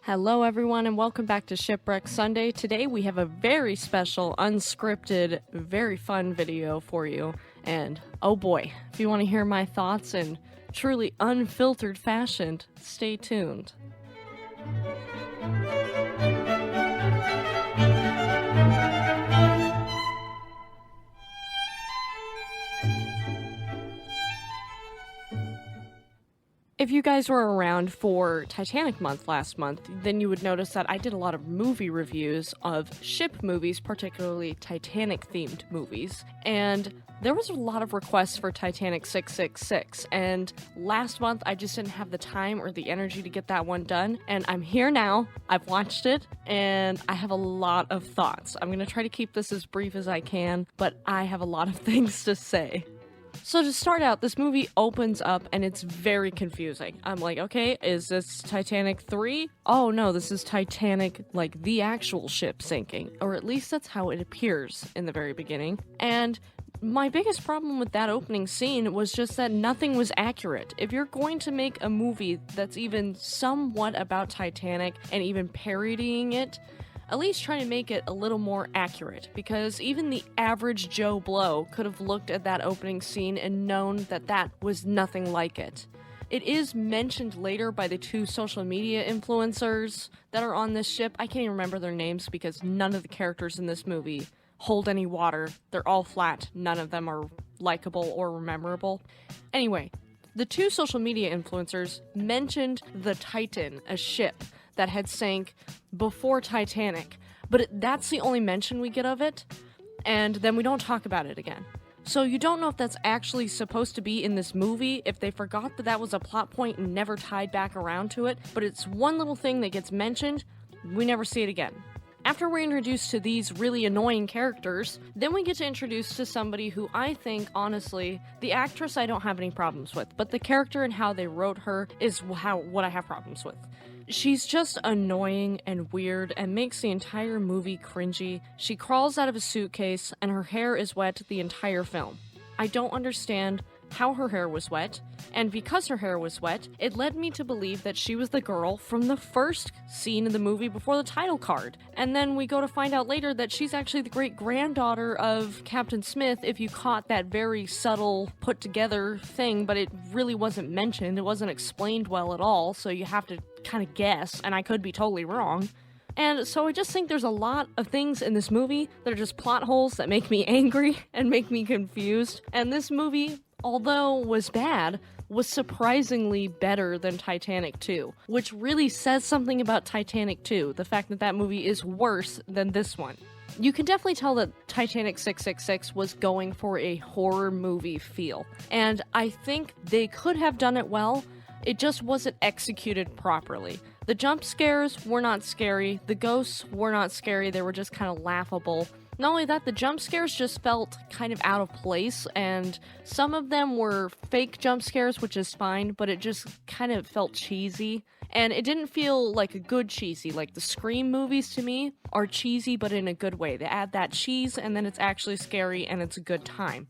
Hello everyone and welcome back to Shipwreck Sunday. Today we have a very special, unscripted, very fun video for you. And oh boy, if you want to hear my thoughts in truly unfiltered fashion, stay tuned. If you guys were around for Titanic month last month, then you would notice that I did a lot of movie reviews of ship movies, particularly Titanic-themed movies, and there was a lot of requests for Titanic 666, and last month I just didn't have the time or the energy to get that one done, and I'm here now, I've watched it, and I have a lot of thoughts. I'm gonna try to keep this as brief as I can, but I have a lot of things to say. So to start out, this movie opens up and it's very confusing. I'm like, okay, is this Titanic 3? Oh no, this is Titanic, like the actual ship sinking. Or at least that's how it appears in the very beginning. And my biggest problem with that opening scene was just that nothing was accurate. If you're going to make a movie that's even somewhat about Titanic and even parodying it, at least try to make it a little more accurate, because even the average Joe Blow could have looked at that opening scene and known that that was nothing like it. It is mentioned later by the two social media influencers that are on this ship. I can't even remember their names because none of the characters in this movie hold any water. They're all flat. None of them are likable or memorable. Anyway, the two social media influencers mentioned the Titan, a ship that had sank before Titanic, but that's the only mention we get of it, and then we don't talk about it again. So you don't know if that's actually supposed to be in this movie, if they forgot that that was a plot point and never tied back around to it, but it's one little thing that gets mentioned, we never see it again. After we're introduced to these really annoying characters, then we get to introduce to somebody who I think, honestly, the actress I don't have any problems with, but the character and how they wrote her is what I have problems with. She's just annoying and weird and makes the entire movie cringy. She crawls out of a suitcase and her hair is wet the entire film. I don't understand how her hair was wet, and because her hair was wet, it led me to believe that she was the girl from the first scene in the movie before the title card. And then we go to find out later that she's actually the great-granddaughter of Captain Smith, if you caught that very subtle, put-together thing, but it really wasn't mentioned, it wasn't explained well at all, so you have to kind of guess, and I could be totally wrong. And so I just think there's a lot of things in this movie that are just plot holes that make me angry and make me confused, and this movie, although was bad, was surprisingly better than Titanic 2, which really says something about Titanic 2, the fact that that movie is worse than this one. You can definitely tell that Titanic 666 was going for a horror movie feel, and I think they could have done it well, it just wasn't executed properly. The jump scares were not scary, the ghosts were not scary, they were just kind of laughable. Not only that, the jump scares just felt kind of out of place, and some of them were fake jump scares, which is fine, but it just kind of felt cheesy. And it didn't feel like a good cheesy, like the Scream movies to me are cheesy, but in a good way. They add that cheese, and then it's actually scary, and it's a good time.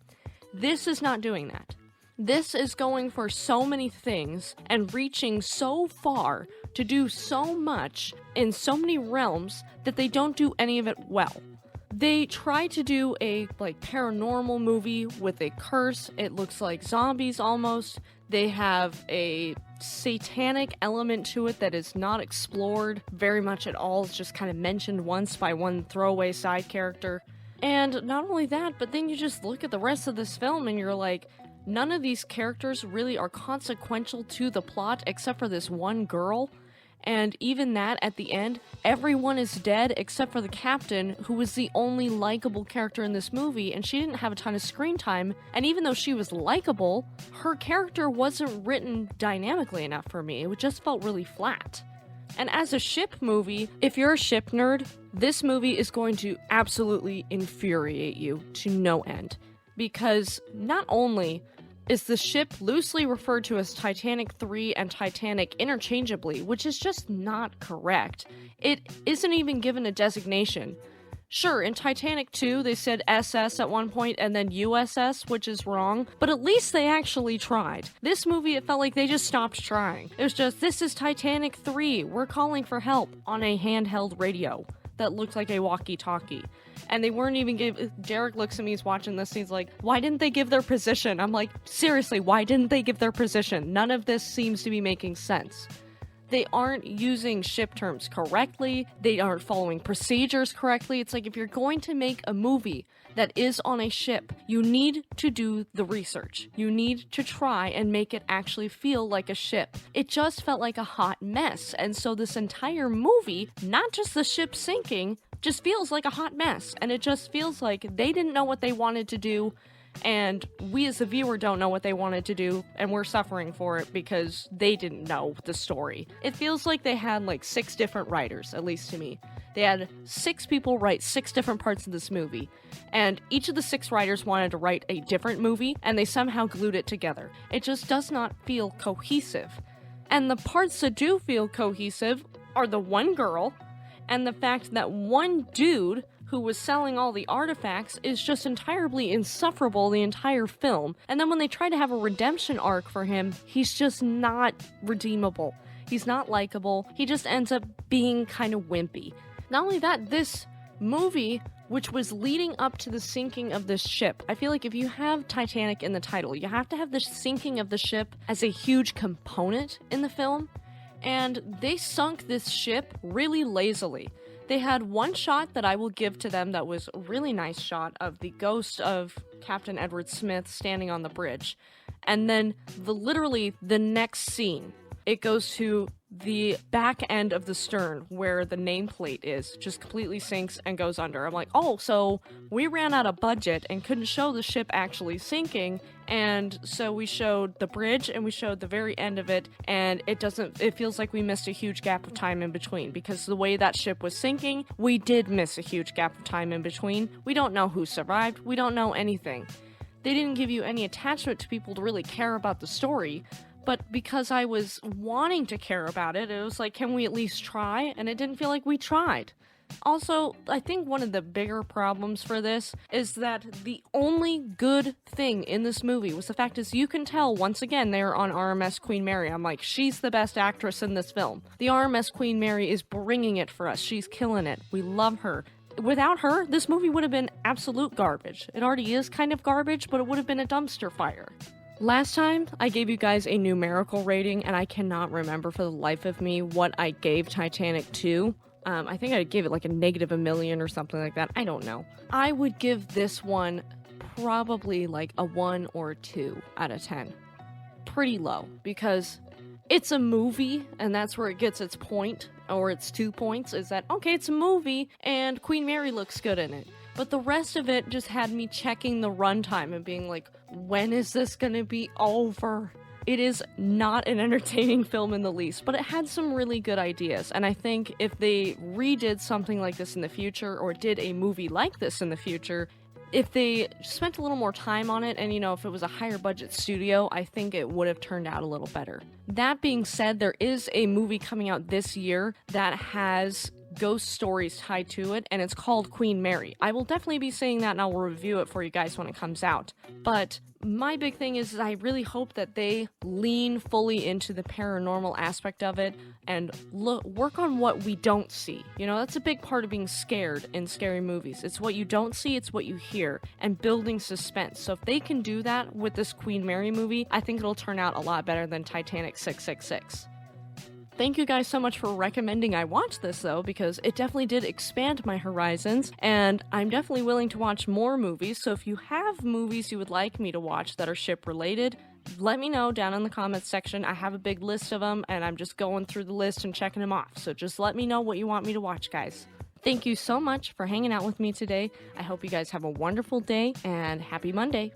This is not doing that. This is going for so many things, and reaching so far to do so much in so many realms that they don't do any of it well. They try to do a, paranormal movie with a curse. It looks like zombies almost. They have a satanic element to it that is not explored very much at all. It's just kind of mentioned once by one throwaway side character. And not only that, but then you just look at the rest of this film and you're like, none of these characters really are consequential to the plot except for this one girl. And even that, at the end, everyone is dead except for the captain, who was the only likable character in this movie, and she didn't have a ton of screen time, and even though she was likable, her character wasn't written dynamically enough for me. It just felt really flat. And as a ship movie, if you're a ship nerd, this movie is going to absolutely infuriate you to no end. Because not only is the ship loosely referred to as Titanic 3 and Titanic interchangeably, which is just not correct. It isn't even given a designation. Sure, in Titanic 2, they said SS at one point and then USS, which is wrong, but at least they actually tried. This movie, it felt like they just stopped trying. It was just, this is Titanic 3, we're calling for help on a handheld radio that looked like a walkie-talkie. And they weren't even Derek looks at me, he's watching this, and he's like, why didn't they give their position? I'm like, seriously, why didn't they give their position? None of this seems to be making sense. They aren't using ship terms correctly. They aren't following procedures correctly. It's like, if you're going to make a movie that is on a ship, you need to do the research. You need to try and make it actually feel like a ship. It just felt like a hot mess. And so this entire movie, not just the ship sinking, just feels like a hot mess. And it just feels like they didn't know what they wanted to do, and we as the viewer don't know what they wanted to do, and we're suffering for it because they didn't know the story. It feels like they had like 6 different writers, at least to me. They had 6 people write 6 different parts of this movie, and each of the 6 writers wanted to write a different movie, and they somehow glued it together. It just does not feel cohesive. And the parts that do feel cohesive are the one girl, and the fact that one dude who was selling all the artifacts is just entirely insufferable the entire film. And then when they try to have a redemption arc for him, he's just not redeemable. He's not likable. He just ends up being kind of wimpy. Not only that, this movie, which was leading up to the sinking of this ship, I feel like if you have Titanic in the title, you have to have the sinking of the ship as a huge component in the film. And they sunk this ship really lazily. They had one shot that I will give to them that was a really nice shot of the ghost of Captain Edward Smith standing on the bridge. And then literally the next scene, it goes to the back end of the stern where the nameplate is, just completely sinks and goes under. I'm like, oh, so we ran out of budget and couldn't show the ship actually sinking, and so we showed the bridge and we showed the very end of it, and it feels like we missed a huge gap of time in between, because the way that ship was sinking, we did miss a huge gap of time in between. We don't know who survived, we don't know anything. They didn't give you any attachment to people to really care about the story. But because I was wanting to care about it, it was like, can we at least try? And it didn't feel like we tried. Also, I think one of the bigger problems for this is that the only good thing in this movie was the fact is you can tell, once again, they're on RMS Queen Mary. I'm like, she's the best actress in this film. The RMS Queen Mary is bringing it for us. She's killing it. We love her. Without her, this movie would have been absolute garbage. It already is kind of garbage, but it would have been a dumpster fire. Last time, I gave you guys a numerical rating, and I cannot remember for the life of me what I gave Titanic 2. I think I gave it like a -1,000,000 or something like that. I don't know. I would give this one probably like a 1 or a 2 out of 10. Pretty low, because it's a movie, and that's where it gets its point, or its 2 points, is that, okay, it's a movie, and Queen Mary looks good in it. But the rest of it just had me checking the runtime and being like, when is this gonna be over? It is not an entertaining film in the least, but it had some really good ideas. And I think if they redid something like this in the future, or did a movie like this in the future, if they spent a little more time on it, and if it was a higher budget studio, I think it would have turned out a little better. That being said, there is a movie coming out this year that has ghost stories tied to it, and it's called Queen Mary. I will definitely be saying that, and I'll review it for you guys when it comes out. But my big thing is I really hope that they lean fully into the paranormal aspect of it and work on what we don't see. That's a big part of being scared in scary movies. It's what you don't see, it's what you hear, and building suspense. So if they can do that with this Queen Mary movie, I think it'll turn out a lot better than Titanic 666. Thank you guys so much for recommending I watch this, though, because it definitely did expand my horizons, and I'm definitely willing to watch more movies. So if you have movies you would like me to watch that are ship-related, let me know down in the comments section. I have a big list of them, and I'm just going through the list and checking them off. So just let me know what you want me to watch, guys. Thank you so much for hanging out with me today. I hope you guys have a wonderful day, and happy Monday.